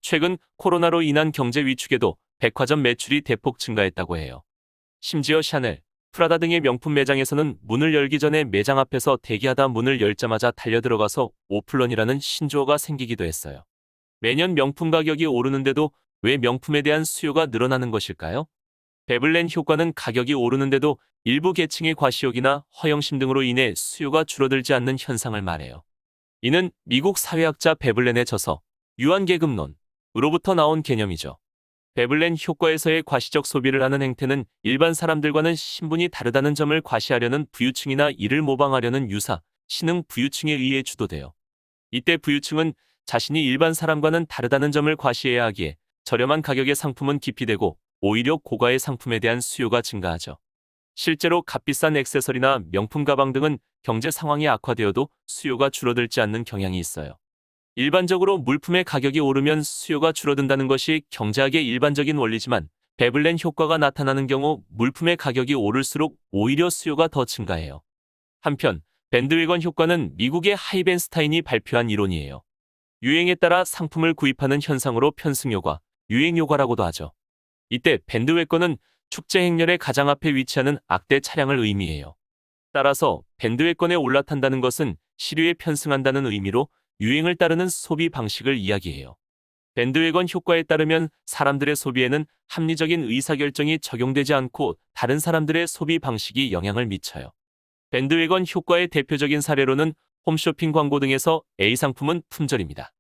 최근 코로나로 인한 경제 위축에도 백화점 매출이 대폭 증가했다고 해요. 심지어 샤넬, 프라다 등의 명품 매장에서는 문을 열기 전에 매장 앞에서 대기하다 문을 열자마자 달려들어가서 오픈런이라는 신조어가 생기기도 했어요. 매년 명품 가격이 오르는데도 왜 명품에 대한 수요가 늘어나는 것일까요? 베블렌 효과는 가격이 오르는데도 일부 계층의 과시욕이나 허영심 등으로 인해 수요가 줄어들지 않는 현상을 말해요. 이는 미국 사회학자 베블렌의 저서 유한계급론으로부터 나온 개념이죠. 베블렌 효과에서의 과시적 소비를 하는 행태는 일반 사람들과는 신분이 다르다는 점을 과시하려는 부유층이나 이를 모방하려는 유사, 신흥 부유층에 의해 주도돼요. 이때 부유층은 자신이 일반 사람과는 다르다는 점을 과시해야 하기에 저렴한 가격의 상품은 기피되고 오히려 고가의 상품에 대한 수요가 증가하죠. 실제로 값비싼 액세서리나 명품 가방 등은 경제 상황이 악화되어도 수요가 줄어들지 않는 경향이 있어요. 일반적으로 물품의 가격이 오르면 수요가 줄어든다는 것이 경제학의 일반적인 원리지만 베블렌 효과가 나타나는 경우 물품의 가격이 오를수록 오히려 수요가 더 증가해요. 한편 밴드웨건 효과는 미국의 하이벤스타인이 발표한 이론이에요. 유행에 따라 상품을 구입하는 현상으로 편승효과, 유행효과라고도 하죠. 이때 밴드웨건은 축제 행렬의 가장 앞에 위치하는 악대 차량을 의미해요. 따라서 밴드웨건에 올라탄다는 것은 시류에 편승한다는 의미로 유행을 따르는 소비 방식을 이야기해요. 밴드웨건 효과에 따르면 사람들의 소비에는 합리적인 의사결정이 적용되지 않고 다른 사람들의 소비 방식이 영향을 미쳐요. 밴드웨건 효과의 대표적인 사례로는 홈쇼핑 광고 등에서 A 상품은 품절입니다.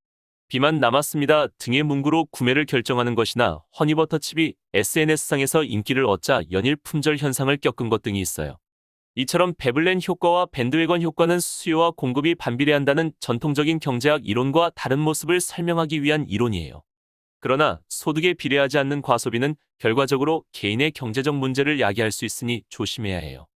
비만 남았습니다 등의 문구로 구매를 결정하는 것이나 허니버터칩이 SNS상에서 인기를 얻자 연일 품절 현상을 겪은 것 등이 있어요. 이처럼 베블렌 효과와 밴드웨건 효과는 수요와 공급이 반비례한다는 전통적인 경제학 이론과 다른 모습을 설명하기 위한 이론이에요. 그러나 소득에 비례하지 않는 과소비는 결과적으로 개인의 경제적 문제를 야기할 수 있으니 조심해야 해요.